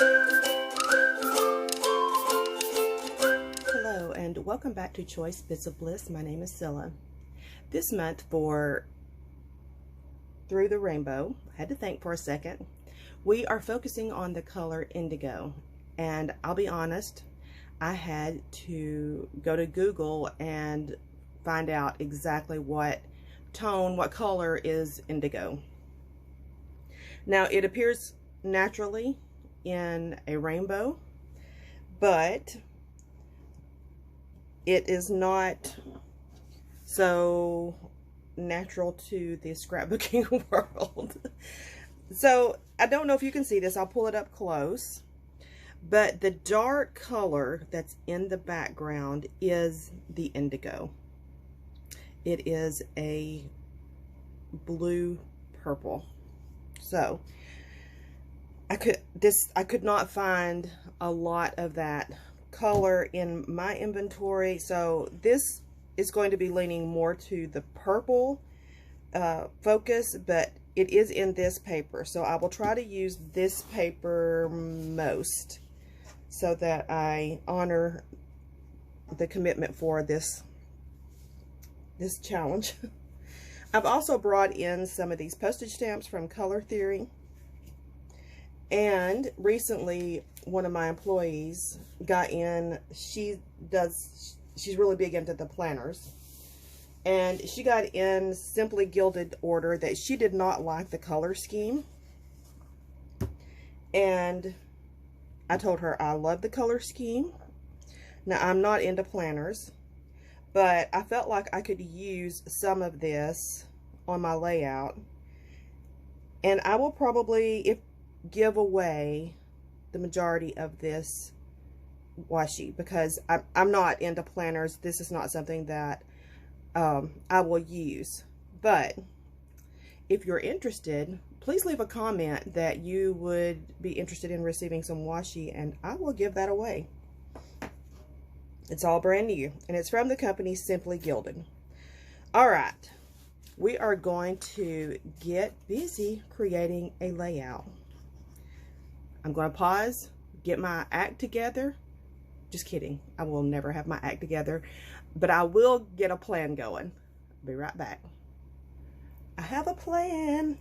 Hello and welcome back to Choice Bits of Bliss. My name is Cilla. This month for Through the Rainbow, I had to think for a second, we are focusing on the color indigo. And I'll be honest, I had to go to Google and find out exactly what tone, what color is indigo. Now it appears naturally in a rainbow, but it is not so natural to the scrapbooking world. So I don't know if you can see this. I'll pull it up close. But the dark color that's in the background is the indigo. It is a blue purple. So I could not find a lot of that color in my inventory. So this is going to be leaning more to the purple focus, but it is in this paper. So I will try to use this paper most so that I honor the commitment for this challenge. I've also brought in some of these postage stamps from Color Theory. And recently, one of my employees got in, she's really big into the planners. And she got in Simply Gilded order that she did not like the color scheme. And I told her I love the color scheme. Now, I'm not into planners, but I felt like I could use some of this on my layout. And I will probably give away the majority of this washi because I'm not into planners. This is not something that I will use. But if you're interested, please leave a comment that you would be interested in receiving some washi, and I will give that away. It's all brand new, and it's from the company Simply Gilded. All right, we are going to get busy creating a layout. I'm going to pause, get my act together. Just kidding. I will never have my act together, but I will get a plan going. I'll be right back. I have a plan.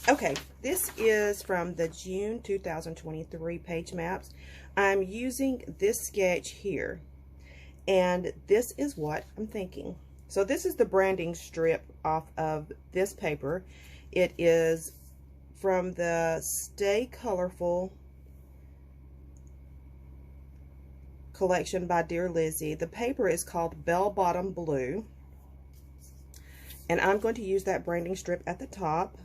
Okay, this is from the June 2023 page maps. I'm using this sketch here, and this is what I'm thinking. So this is the branding strip off of this paper. It is from the Stay Colorful collection by Dear Lizzie. The paper is called Bell Bottom Blue, and I'm going to use that branding strip at the top,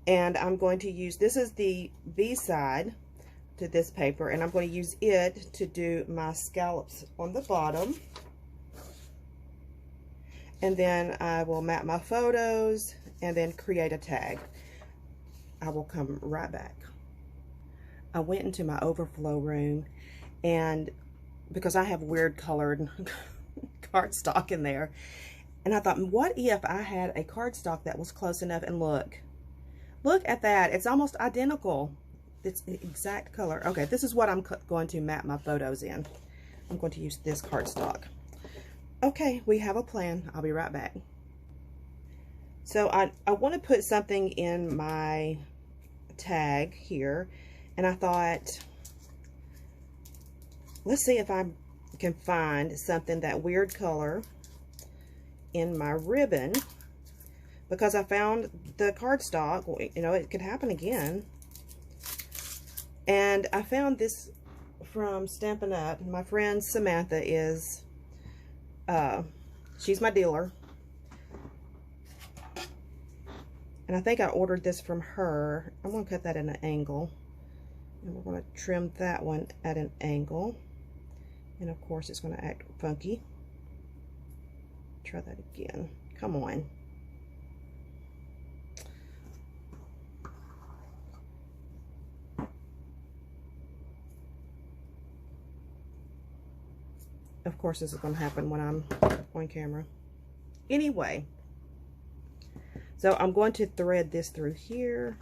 and I'm going to use, this is the B side to this paper, and I'm going to use it to do my scallops on the bottom. And then I will map my photos and then create a tag. I will come right back. I went into my overflow room, and because I have weird colored cardstock in there, and I thought, what if I had a cardstock that was close enough? And look at that, it's almost identical. It's the exact color. Okay, this is what I'm going to map my photos in. I'm going to use this cardstock. Okay, we have a plan. I'll be right back. So I want to put something in my tag here, and I thought, let's see if I can find something that weird color in my ribbon, because I found the cardstock. You know, it could happen again. And I found this from Stampin' Up. My friend Samantha is, she's my dealer. And I think I ordered this from her. I'm going to cut that at an angle. And we're going to trim that one at an angle. And of course it's going to act funky. Try that again. Come on. Of course this is going to happen when I'm on camera. Anyway, so I'm going to thread this through here.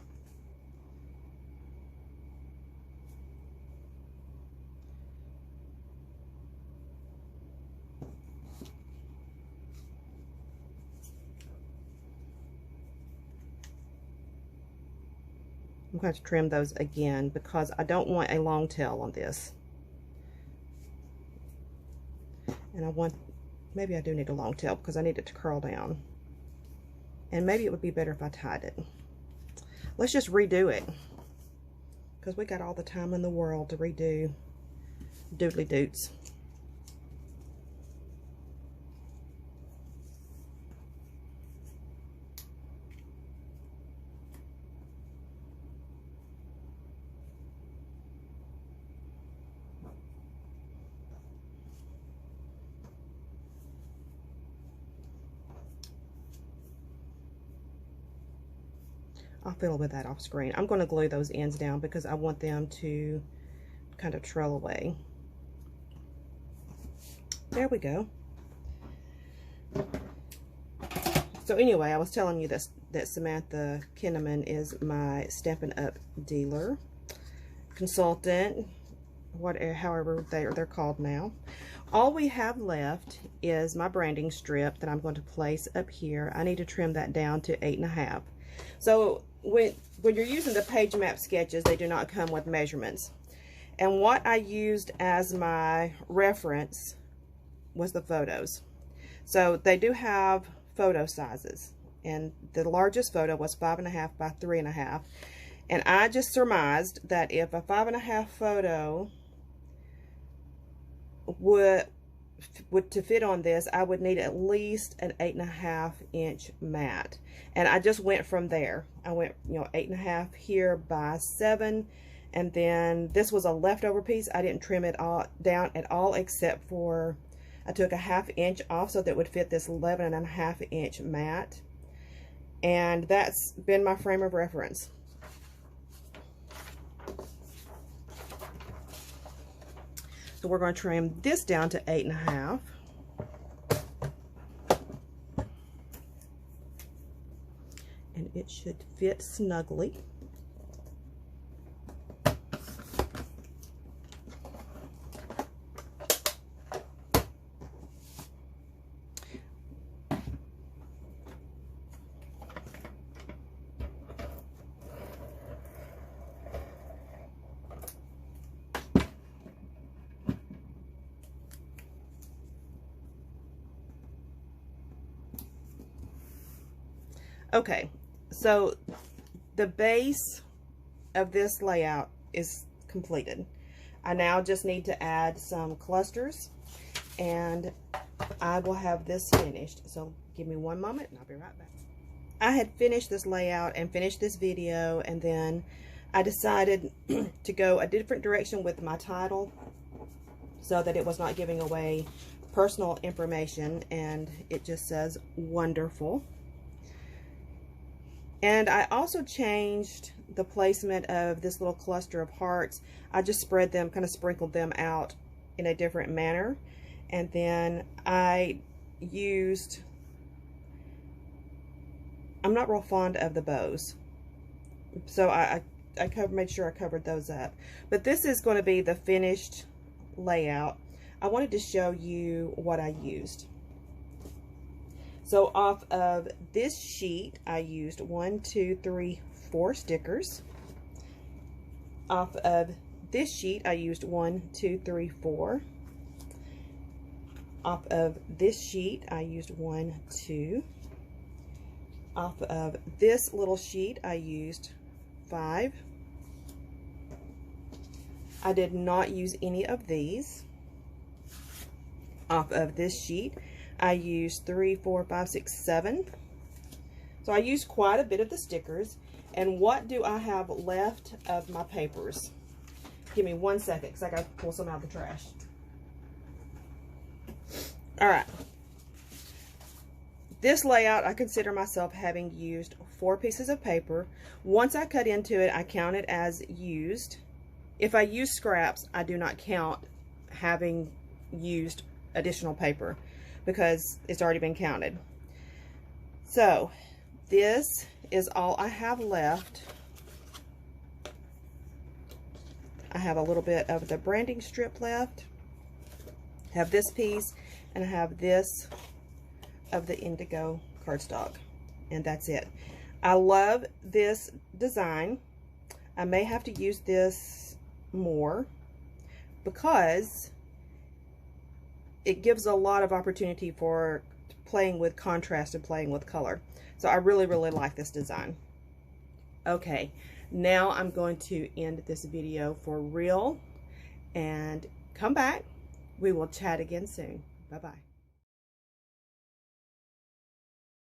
I'm going to trim those again because I don't want a long tail on this. And I want, maybe I do need a long tail because I need it to curl down. And maybe it would be better if I tied it. Let's just redo it, because we got all the time in the world to redo doodly doots. I'll fiddle with that off screen. I'm going to glue those ends down because I want them to kind of trail away. There we go. So anyway, I was telling you that Samantha Kinnaman is my Stampin' Up! Dealer, consultant, whatever, however they're called now. All we have left is my branding strip that I'm going to place up here. I need to trim that down to 8.5. So when you're using the page map sketches, they do not come with measurements. And what I used as my reference was the photos. So they do have photo sizes, and the largest photo was 5.5 by 3.5. And I just surmised that if a 5.5 photo would to fit on this, I would need at least an 8.5 inch mat. And I just went from there. I went, 8.5 here by 7, and then this was a leftover piece. I didn't trim it all down at all, except for I took a 1/2 inch off so that it would fit this 11.5 inch mat. And that's been my frame of reference. So we're going to trim this down to 8.5. And it should fit snugly. Okay, so the base of this layout is completed. I now just need to add some clusters, and I will have this finished. So give me one moment and I'll be right back. I had finished this layout and finished this video, and then I decided to go a different direction with my title so that it was not giving away personal information, and it just says wonderful. And I also changed the placement of this little cluster of hearts. I just spread them, kind of sprinkled them out in a different manner. And then I used, I'm not real fond of the bows, so I made sure I covered those up. But this is going to be the finished layout. I wanted to show you what I used. So off of this sheet, I used 1, 2, 3, 4 stickers. Off of this sheet, I used 1, 2, 3, 4. Off of this sheet, I used 1, 2. Off of this little sheet, I used 5. I did not use any of these. Off of this sheet, I used 3, 4, 5, 6, 7. So I used quite a bit of the stickers. And what do I have left of my papers? Give me 1 second, because I got to pull some out of the trash. All right. This layout, I consider myself having used 4 pieces of paper. Once I cut into it, I count it as used. If I use scraps, I do not count having used additional paper, because it's already been counted. So this is all I have left. I have a little bit of the branding strip left. I have this piece, and I have this of the indigo cardstock, and that's it. I love this design. I may have to use this more because it gives a lot of opportunity for playing with contrast and playing with color. So I really, really like this design. Okay, now I'm going to end this video for real and come back. We will chat again soon. Bye-bye.